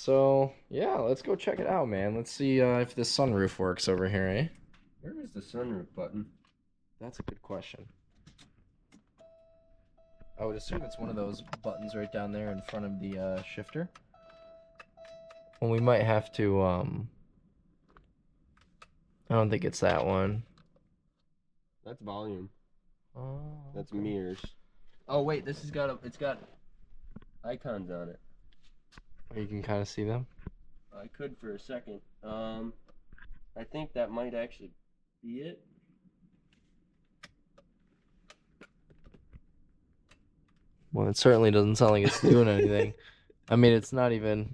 So, yeah, let's go check it out, man. Let's see if this sunroof works over here, eh? Where is the sunroof button? That's a good question. I would assume it's one of those buttons right down there in front of the shifter. Well, we might have to, I don't think it's that one. That's volume. Oh, That's okay. mirrors. Oh wait, this has it's got icons on it. Oh, you can kind of see them? I could for a second. I think that might actually be it. Well, it certainly doesn't sound like it's doing anything. I mean, it's not even...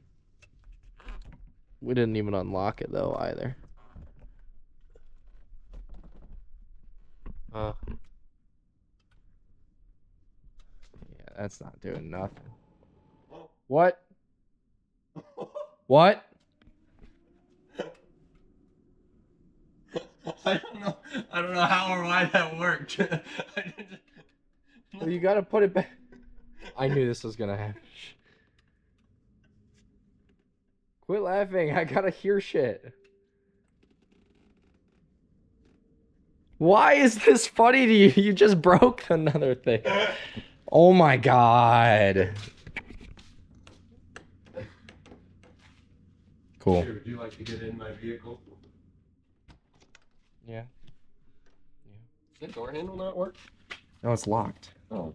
We didn't even unlock it, though, either. Yeah, that's not doing nothing. What? What? I don't know how or why that worked. Well, you gotta put it back. I knew this was gonna happen. Quit laughing. I gotta hear shit. Why is this funny to you? You just broke another thing. Oh my god. Cool. Would you like to get in my vehicle? Yeah. Does the door handle not work? No, it's locked. Oh.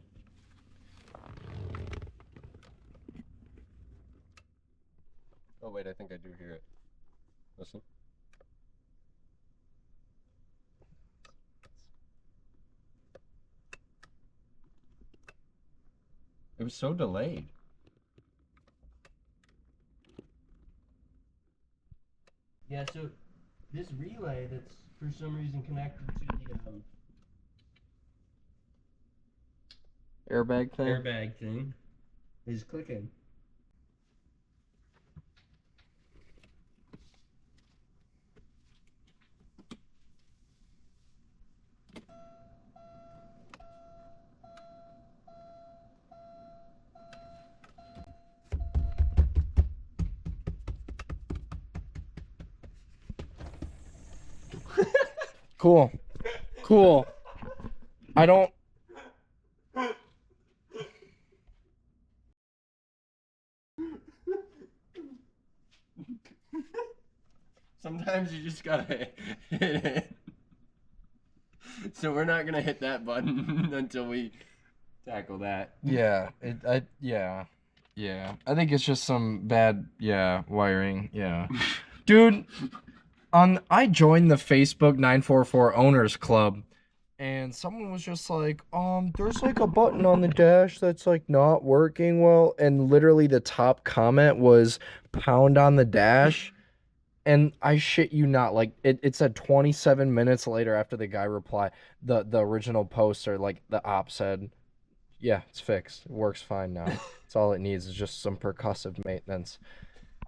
Oh wait, I think I do hear it. Listen. It was so delayed. Yeah, so this relay that's for some reason connected to the Airbag thing? airbag thing is clicking. Cool. Cool. I don't... Sometimes you just gotta hit it. So we're not gonna hit that button until we tackle that. Yeah. Yeah. Yeah. I think it's just some bad, wiring. Yeah. Dude, I joined the Facebook 944 Owners Club, and someone was just like, there's like a button on the dash that's like not working well, and literally the top comment was pound on the dash. And I shit you not, like it said 27 minutes later after the guy replied, the original poster, like the op said, yeah, it's fixed. It works fine now. It's all it needs is just some percussive maintenance.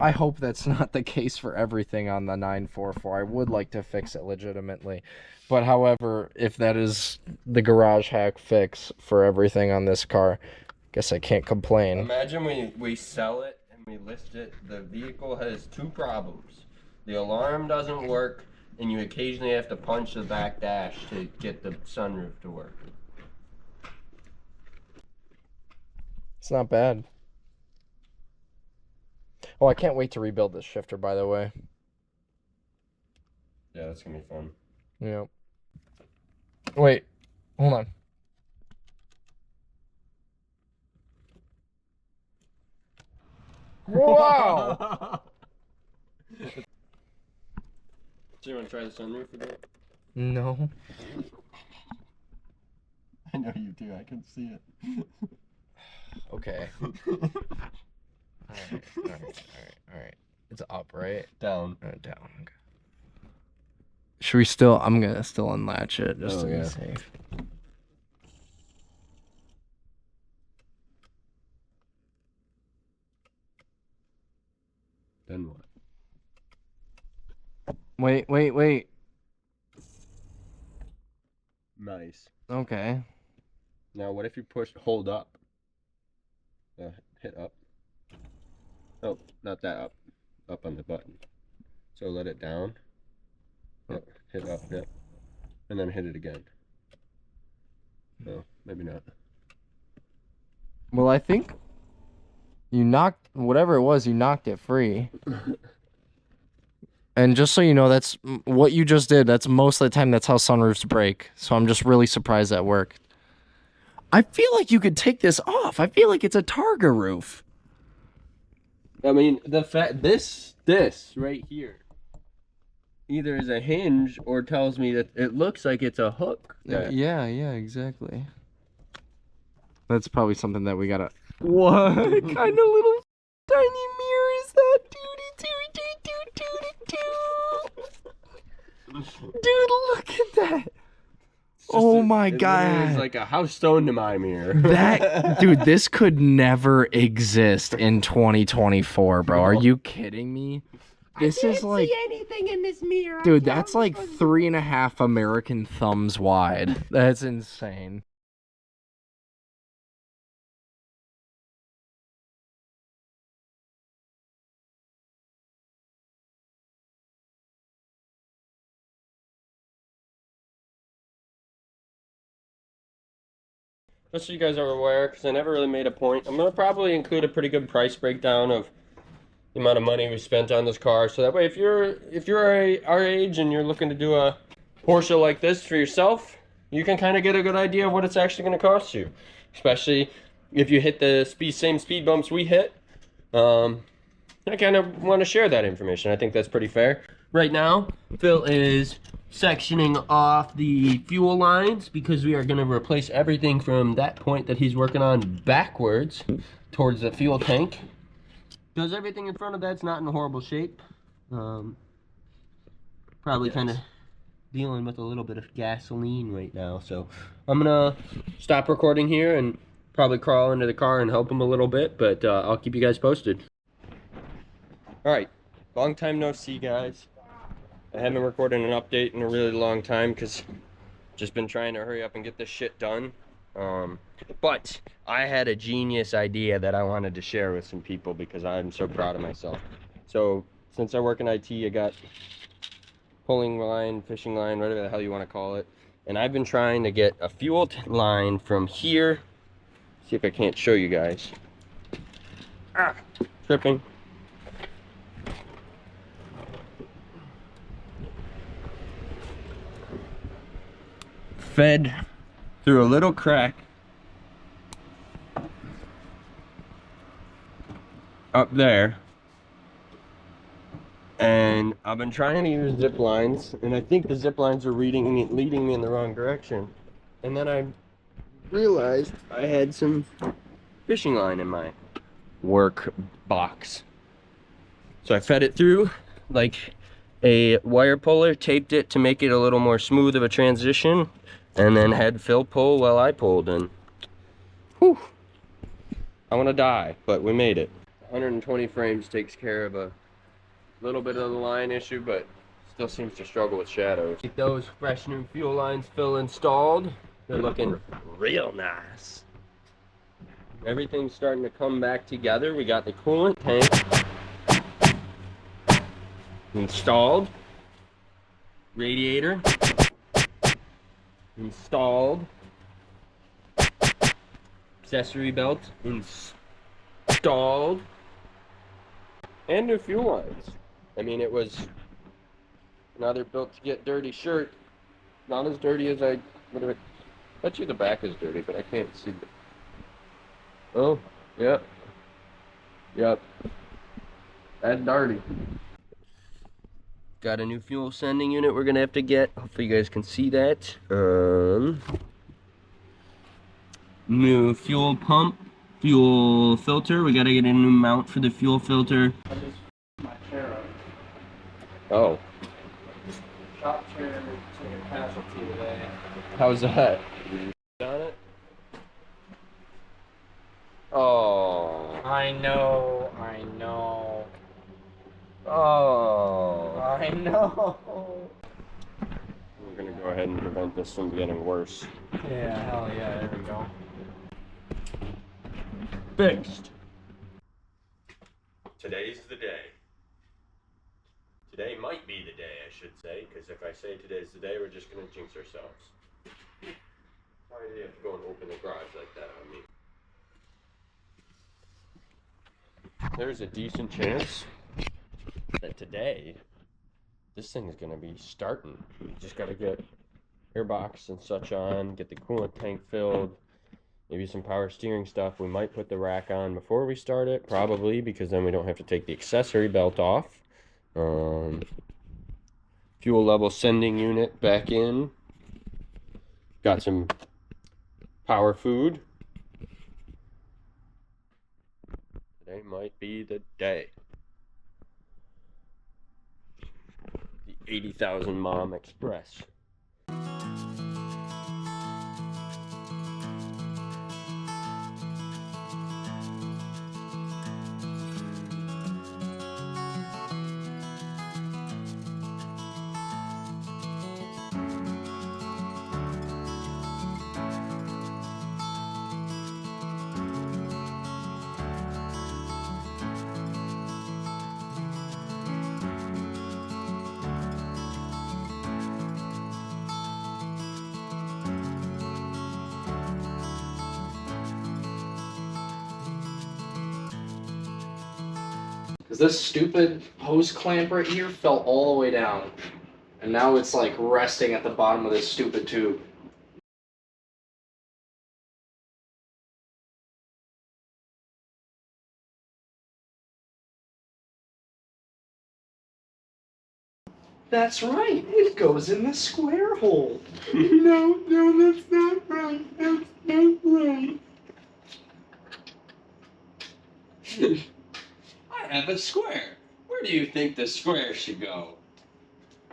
I hope that's not the case for everything on the 944. I would like to fix it legitimately. But however, if that is the garage hack fix for everything on this car, guess I can't complain. Imagine we sell it and we list it. The vehicle has two problems. The alarm doesn't work, and you occasionally have to punch the back dash to get the sunroof to work. It's not bad. Oh, I can't wait to rebuild this shifter, by the way. Yeah, that's gonna be fun. Yep. Wait, hold on. Wow! So you want to try the sunroof again? No. I know you do. I can see it. Okay. Alright. It's up, right? Down. Down. Okay. Should we still? I'm gonna still unlatch it just to be yeah. safe. Then what? Wait. Nice. Okay. Now, what if you hold up? Hit up. Oh, not that up. Up on the button. So let it down. Yep. Hit up, yep. And then hit it again. No, maybe not. Well, I think you knocked whatever it was, you knocked it free. And just so you know, that's what you just did. That's most of the time that's how sunroofs break. So I'm just really surprised that worked. I feel like you could take this off. I feel like it's a Targa roof. I mean, the fact this right here either is a hinge or tells me that it looks like it's a hook. Yeah, exactly. That's probably something that we gotta. What kind of little tiny mirror is that? Dude, look at that. Oh my god. It's like a house stone to my mirror. That dude, this could never exist in 2024, bro. Are you kidding me? This is like see anything in this mirror. dude, that's like 3.5 American thumbs wide. That's insane. Just so you guys are aware, because I never really made a point, I'm gonna probably include a pretty good price breakdown of the amount of money we spent on this car. So that way, if you're our age and you're looking to do a Porsche like this for yourself, you can kind of get a good idea of what it's actually going to cost you. Especially if you hit the same speed bumps we hit. I kind of want to share that information. I think that's pretty fair. Right now, Phil is sectioning off the fuel lines because we are going to replace everything from that point that he's working on backwards towards the fuel tank. Because everything in front of that's not in horrible shape. Probably kind of dealing with a little bit of gasoline right now. So I'm going to stop recording here and probably crawl into the car and help him a little bit. But I'll keep you guys posted. Alright, long time no see, guys. I haven't recorded an update in a really long time because just been trying to hurry up and get this shit done. But I had a genius idea that I wanted to share with some people because I'm so proud of myself. So since I work in IT, I got pulling line, fishing line, whatever the hell you want to call it. And I've been trying to get a fuel line from here. See if I can't show you guys. Ah, tripping. Fed through a little crack up there, and I've been trying to use zip lines, and I think the zip lines are leading me in the wrong direction. And then I realized I had some fishing line in my work box, so I fed it through like a wire puller, taped it to make it a little more smooth of a transition, and then had Phil pull while I pulled, and whew, I want to die, but we made it. 120 frames takes care of a little bit of the line issue, but still seems to struggle with shadows. Those fresh new fuel lines Phil installed, they're looking real nice. Everything's starting to come back together. We got the coolant tank installed, radiator installed, accessory belt installed, and new fuel lines. I mean, it was another built to get dirty shirt. Not as dirty as I would have. Bet you the back is dirty, but I can't see it. Oh, yep. Yep. That's dirty. Got a new fuel sending unit we're gonna have to get. Hopefully you guys can see that. New fuel pump, fuel filter. We gotta get a new mount for the fuel filter. I just my chair up. Oh, Shop chair took a casualty today. how's that? Done it? Oh. I know. Oh. I know. We're gonna go ahead and prevent this from getting worse. Yeah, hell yeah, there we go. Fixed. today's the day. Today might be the day, I should say, because if I say today's the day, we're just going to jinx ourselves. Why do you have to go and open the garage like that on me? There's a decent chance that today, this thing is going to be starting. Just got to get airbox and such on, get the coolant tank filled, maybe some power steering stuff. We might put the rack on before we start it, probably, because then we don't have to take the accessory belt off. Fuel level sending unit back in. Got some power food. Today might be the day. The 80,000 Mom Express. Because this stupid hose clamp right here fell all the way down. And now it's like resting at the bottom of this stupid tube. That's right, it goes in the square hole. No, that's not right. That's not right. I have a square. Where do you think the square should go?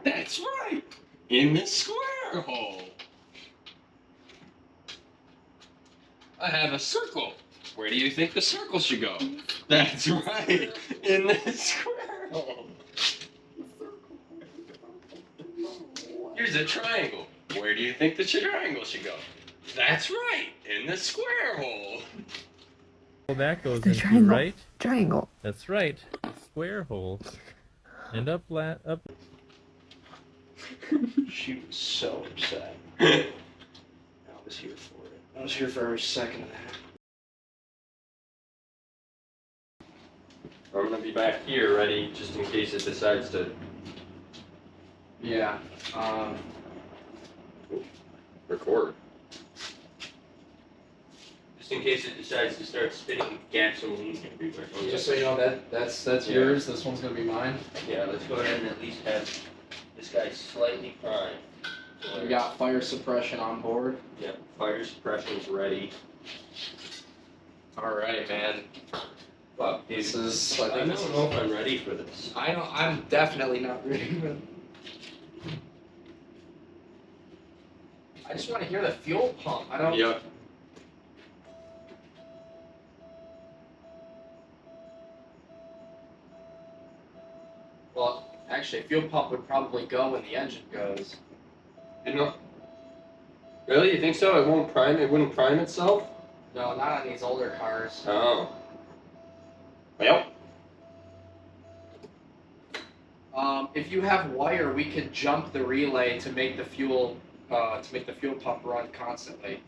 That's right, in the square hole. I have a circle. Where do you think the circle should go? That's right, in the square hole. Here's a triangle. Where do you think the triangle should go? That's right, in the square hole. Well, that goes The into triangle. right. Triangle. That's right. Square hole. And up. She was so upset. I was here for it. I was here for every second of that. I'm gonna be back here ready just in case it decides to. Yeah. Record. Just in case it decides to start spitting gasoline everywhere. Just so you know, that's yours. This one's gonna be mine. Yeah, let's go ahead and at least have this guy slightly primed. We got fire suppression on board. Yep, fire suppression's ready. All right, man. But This is. I don't know if I'm ready for this. I'm definitely not ready. I just want to hear the fuel pump. I don't. Yep. Well, actually, fuel pump would probably go when the engine goes. You know. Really? You think so? It won't prime? It wouldn't prime itself? No, not on these older cars. Oh. Well. If you have wire, we could jump the relay to make the fuel pump run constantly.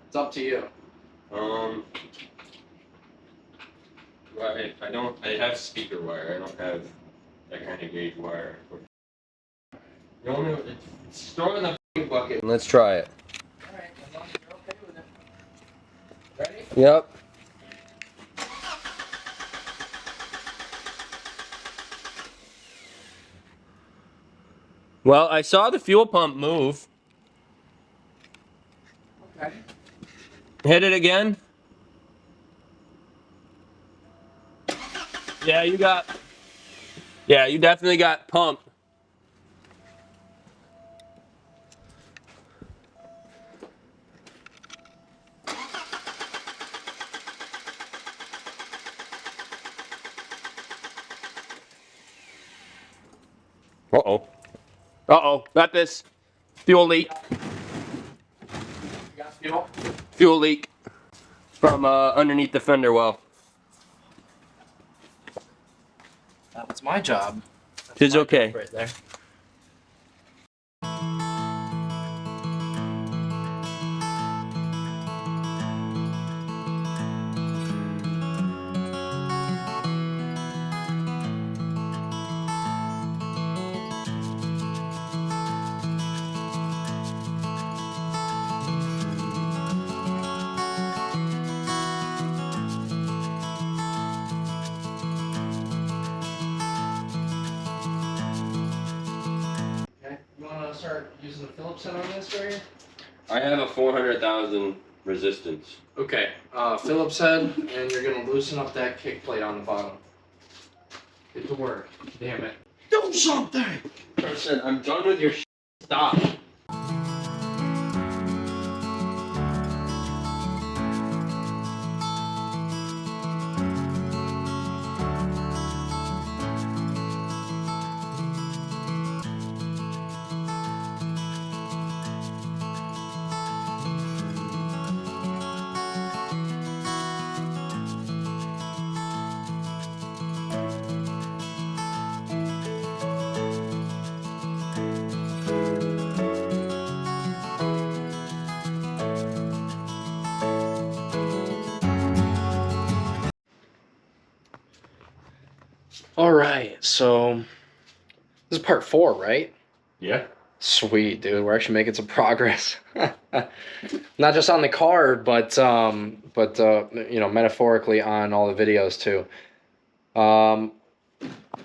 It's up to you. Well, I have speaker wire. I don't have that kind of gauge wire. No, it's throw in the bucket. Let's try it. Alright, as long as you're okay with it. Ready? Yep. Well, I saw the fuel pump move. Okay. Hit it again. Yeah, you definitely got pump. Uh-oh, got this. Fuel leak. You got fuel? Fuel leak from underneath the fender well. That's my job. That's It's my okay. job right there. Okay, you want to start using the Phillips head on this right here? I have a 400,000 resistance. Okay, Phillips head, and you're gonna loosen up that kick plate on the bottom. Get to work. Damn it. Do something! Person, I'm done with your Stop. Alright, so this is part 4, right? Yeah. Sweet, dude. We're actually making some progress. Not just on the car, but you know, metaphorically on all the videos too.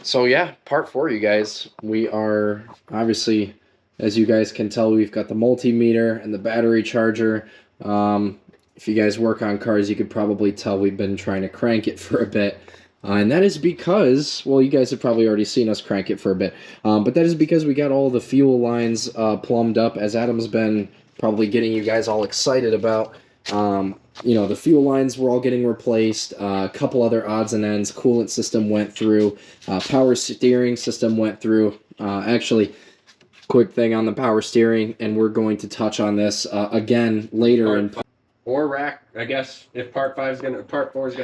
So yeah, part 4, you guys. We are obviously, as you guys can tell, we've got the multimeter and the battery charger. If you guys work on cars, you could probably tell we've been trying to crank it for a bit. And that is because, well, you guys have probably already seen us crank it for a bit. But that is because we got all the fuel lines plumbed up, as Adam's been probably getting you guys all excited about. You know, the fuel lines were all getting replaced. A couple other odds and ends. Coolant system went through. Power steering system went through. Actually, quick thing on the power steering, and we're going to touch on this again later. Or rack, I guess. If part 4 is gonna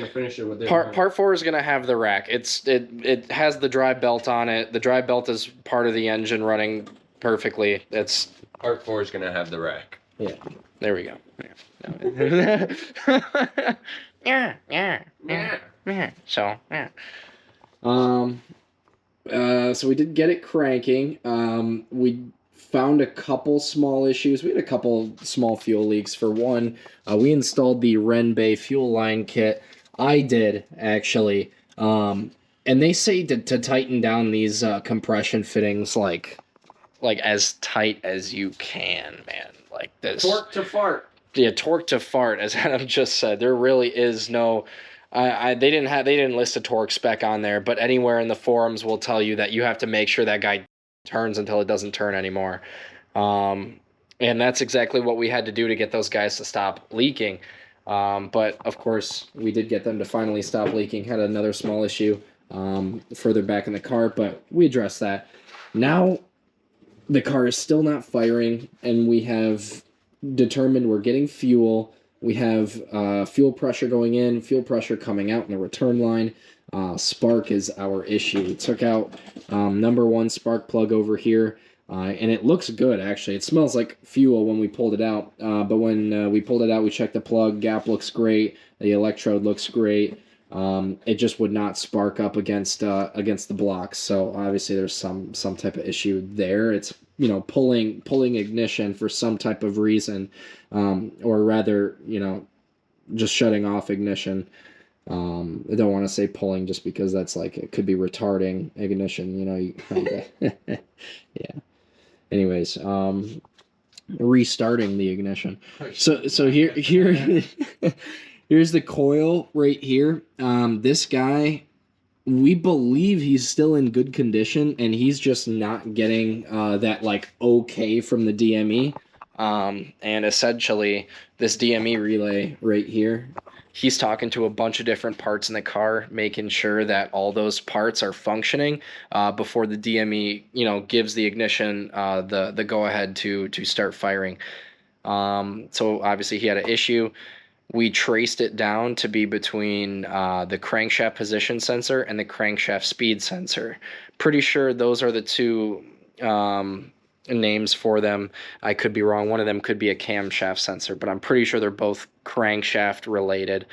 finish it with this. Part 4 is gonna have the rack. It has the drive belt on it. The drive belt is part of the engine running perfectly. It's Part 4 is gonna have the rack. yeah. There we go. Yeah. Yeah. So yeah. So we did get it cranking. We found a couple small issues. We had a couple small fuel leaks. For one, we installed the Renbay fuel line kit. I did, actually. And they say to tighten down these compression fittings like as tight as you can, man. Like this. Torque to fart. Yeah, torque to fart, as Adam just said. There really is no. They didn't list a torque spec on there, but anywhere in the forums will tell you that you have to make sure that guy turns until it doesn't turn anymore. And that's exactly what we had to do to get those guys to stop leaking. But of course, we did get them to finally stop leaking. Had another small issue further back in the car, but we addressed that. Now the car is still not firing, and we have determined we're getting fuel. We have fuel pressure going in, fuel pressure coming out in the return line. Spark is our issue. We took out number 1 spark plug over here, and it looks good, actually. It smells like fuel when we pulled it out, but when we pulled it out, we checked the plug. Gap looks great. The electrode looks great. It just would not spark up against the blocks. So obviously there's some type of issue there. It's, you know, pulling ignition for some type of reason, or rather, you know, just shutting off ignition. I don't want to say pulling just because that's like, it could be retarding ignition, you know, you kind of, yeah. Anyways, restarting the ignition. So here here's the coil right here. This guy, we believe he's still in good condition, and he's just not getting that like okay from the DME. And essentially this DME relay right here, he's talking to a bunch of different parts in the car, making sure that all those parts are functioning before the DME, you know, gives the ignition the go ahead to start firing. So obviously he had an issue. we traced it down to be between the crankshaft position sensor and the crankshaft speed sensor. Pretty sure those are the two names for them. I could be wrong. One of them could be a camshaft sensor, but I'm pretty sure they're both crankshaft related.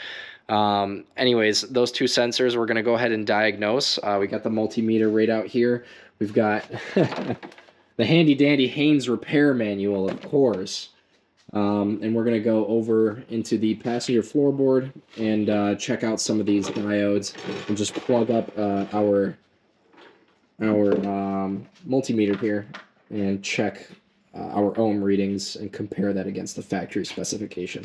Anyways, those two sensors we're going to go ahead and diagnose. We got the multimeter right out here. We've got the handy dandy Haynes repair manual, of course. And we're going to go over into the passenger floorboard and check out some of these diodes and just plug up our multimeter here and check our ohm readings and compare that against the factory specification.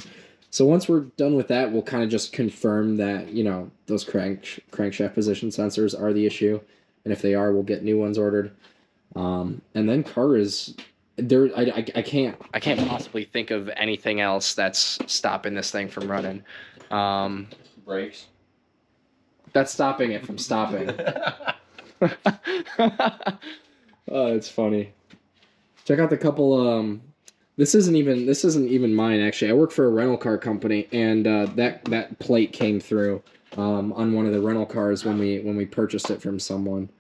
So once we're done with that, we'll kind of just confirm that, you know, those crankshaft position sensors are the issue. And if they are, we'll get new ones ordered. And then car is... There, I can't possibly think of anything else that's stopping this thing from running. Brakes. That's stopping it from stopping. Oh, it's funny. Check out the couple. This isn't even mine actually. I work for a rental car company, and that plate came through on one of the rental cars when we purchased it from someone.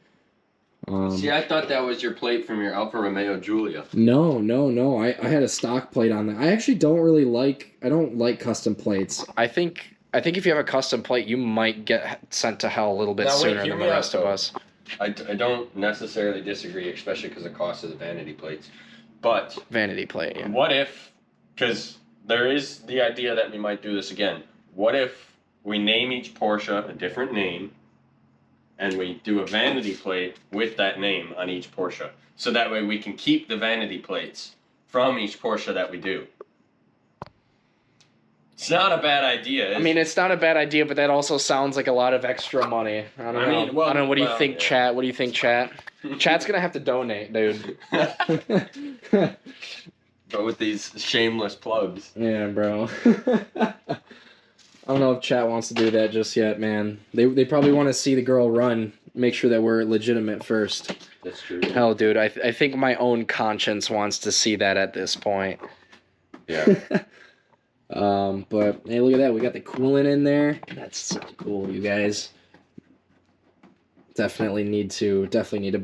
See, I thought that was your plate from your Alfa Romeo Giulia. No. I had a stock plate on that. I actually don't like custom plates. I think if you have a custom plate, you might get sent to hell a little bit sooner than the rest of us. I don't necessarily disagree, especially because of the cost of the vanity plates. But Vanity plate, yeah. what if, because there is the idea that we might do this again, what if we name each Porsche a different name, and we do a vanity plate with that name on each Porsche. So that way we can keep the vanity plates from each Porsche that we do. It's not a bad idea. I mean, it's not a bad idea, but that also sounds like a lot of extra money. I don't know. I don't know. What do you think, chat? What do you think, chat? Chat's going to have to donate, dude. Go with these shameless plugs. Yeah, bro. I don't know if chat wants to do that just yet, man. They probably want to see the girl run, make sure that we're legitimate first. That's true. Hell, dude, I think my own conscience wants to see that at this point. Yeah. But hey, look at that. We got the coolant in there. That's so cool, you guys. Definitely need to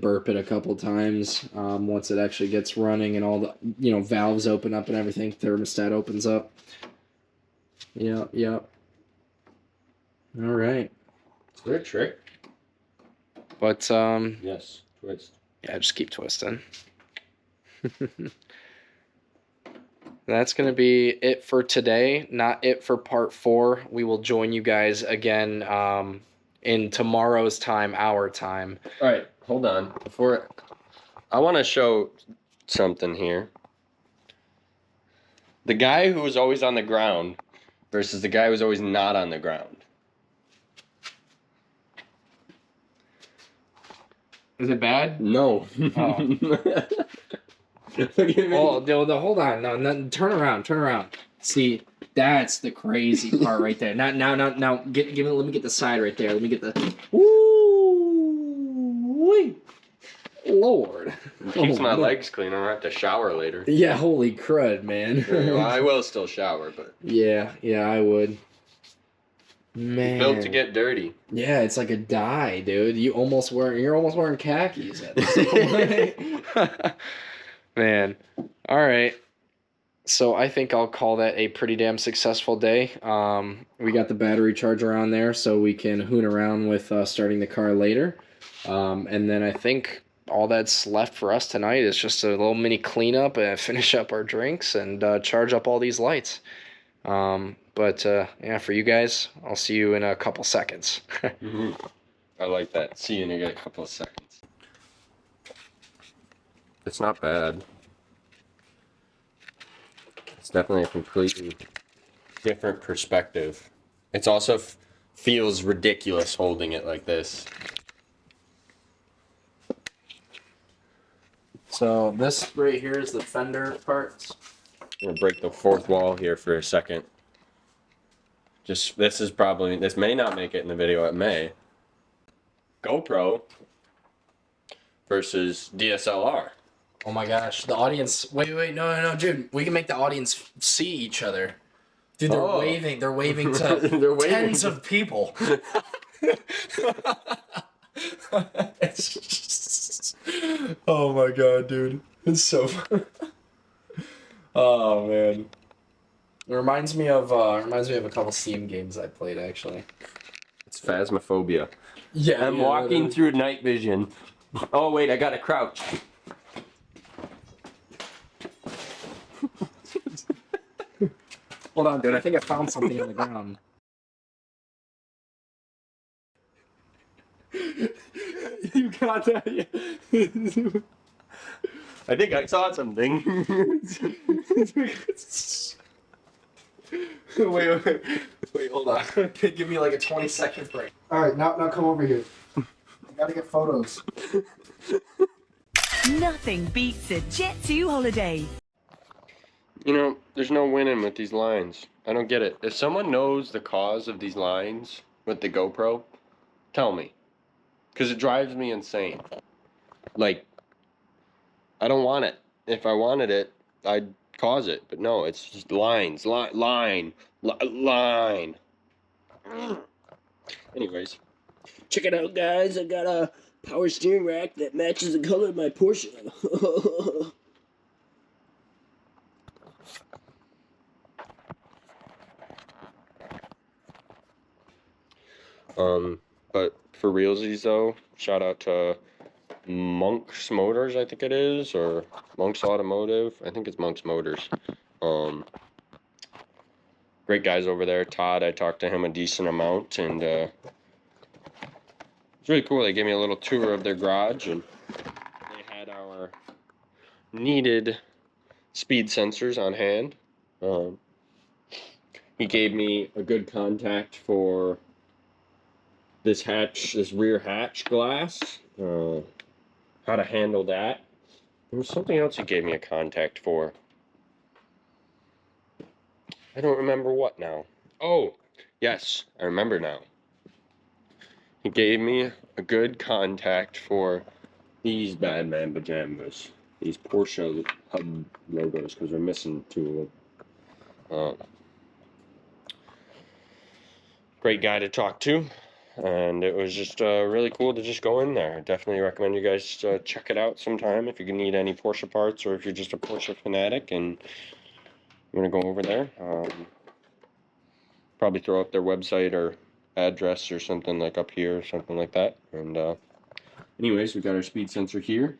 burp it a couple times once it actually gets running and all the valves open up and everything. Thermostat opens up. Yep. All right. Is there a trick? But Yes. Twist. yeah, just keep twisting. That's going to be it for today, not it for part 4. We will join you guys again in tomorrow's time, our time. All right, hold on. I want to show something here. The guy who was always on the ground versus the guy who was always not on the ground. Is it bad? No. Oh. Look at me. Oh, hold on. No, turn around. See, that's the crazy part right there. Now, let me get the side right there. Let me get the. Ooh, Lord. Keeps my legs clean. I don't have to shower later. Yeah, holy crud, man. Well, I will still shower, but. Yeah, I would. Man. Built to get dirty. Yeah, it's like a dye, dude. You're almost wearing khakis at this point. Man. All right. So I think I'll call that a pretty damn successful day. We got the battery charger on there so we can hoon around with starting the car later. And then I think all that's left for us tonight is just a little mini cleanup and finish up our drinks and charge up all these lights. But yeah, for you guys, I'll see you in a couple seconds. Mm-hmm. I like that. See you in a couple of seconds. It's not bad. It's definitely a completely different perspective. It's also feels ridiculous holding it like this. So this right here is the fender parts. I'm gonna break the fourth wall here for a second. This may not make it in the video, it may. GoPro versus DSLR. Oh my gosh, the audience, wait, no, dude, we can make the audience see each other. Dude, they're Oh. waving. They're waving to They're waving tens to- of people. It's just... Oh my god, dude. It's so fun. Oh man. It reminds me of a couple Steam games I played actually. It's phasmophobia. Yeah, I'm walking through night vision. Oh wait, I gotta crouch. Hold on, dude. I think I found something on the ground. You got that? I think I saw something. Wait, hold on. Give me like a 20-second break. All right, now come over here. I gotta get photos. Nothing beats a Jet 2 holiday. You know, there's no winning with these lines. I don't get it. If someone knows the cause of these lines with the GoPro, tell me. Because it drives me insane. Like, I don't want it. If I wanted it, I'd cause it. But no, it's just lines. Line. Anyways. Check it out, guys. I got a power steering rack that matches the color of my Porsche. But for realsies though, shout out to Monk's Motors, I think it is, or Monk's Automotive. I think it's Monk's Motors. Great guys over there. Todd, I talked to him a decent amount, and it's really cool. They gave me a little tour of their garage, and they had our needed speed sensors on hand. He gave me a good contact for this rear hatch glass, how to handle that. There was something else he gave me a contact for. I don't remember what now. Oh, yes, I remember now. He gave me a good contact for these bad man pajamas. These Porsche hub logos, because we're missing two of them. Great guy to talk to. And it was just really cool to just go in there. I definitely recommend you guys check it out sometime if you need any Porsche parts, or if you're just a Porsche fanatic and you want to go over there. Probably throw up their website or address or something like up here or something like that. And anyways, we got our speed sensor here.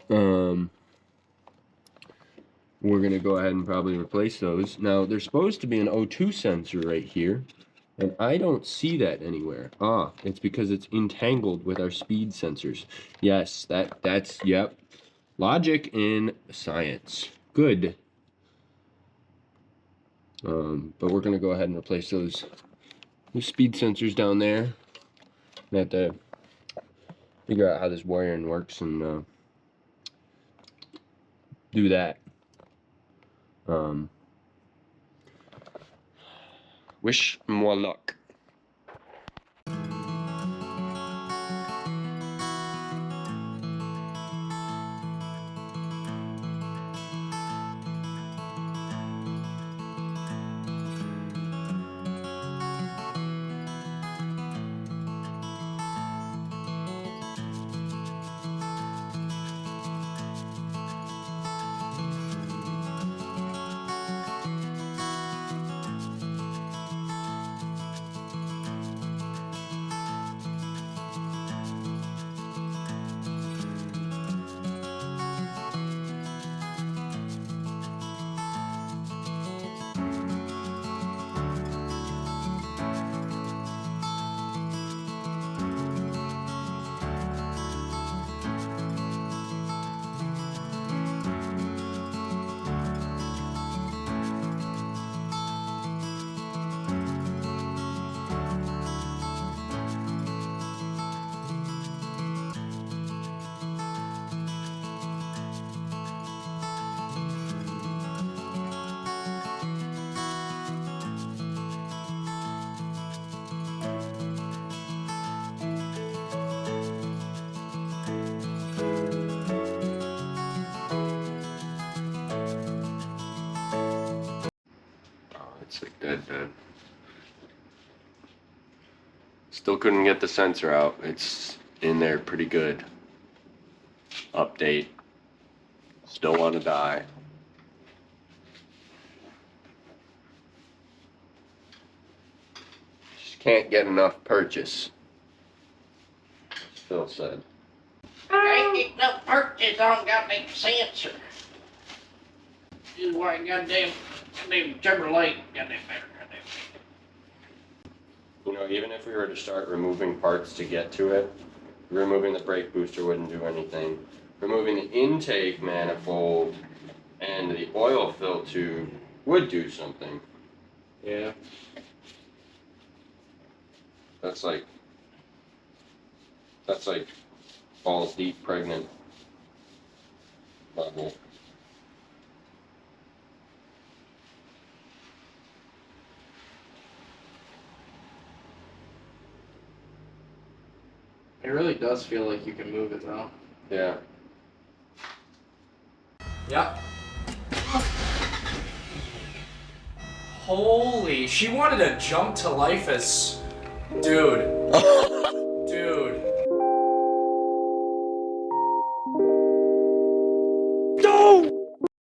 We're gonna go ahead and probably replace those. Now there's supposed to be an O2 sensor right here, and I don't see that anywhere. Ah, it's because it's entangled with our speed sensors. Yes, that's yep. Logic in science. Good. But we're gonna go ahead and replace those speed sensors down there. I have to figure out how this wiring works and do that. Wish more luck. It's like dead. Still couldn't get the sensor out. It's in there pretty good. Update. Still want to die. Just can't get enough purchase. As Phil said. I ain't getting no purchase on goddamn sensor. This is why goddamn Chevrolet goddamn better. You know, even if we were to start removing parts to get to it, removing the brake booster wouldn't do anything. Removing the intake manifold and the oil fill tube would do something. Yeah. That's like balls deep pregnant level. It really does feel like you can move it though. Yeah. Yep. Holy, she wanted to jump to life as... Dude.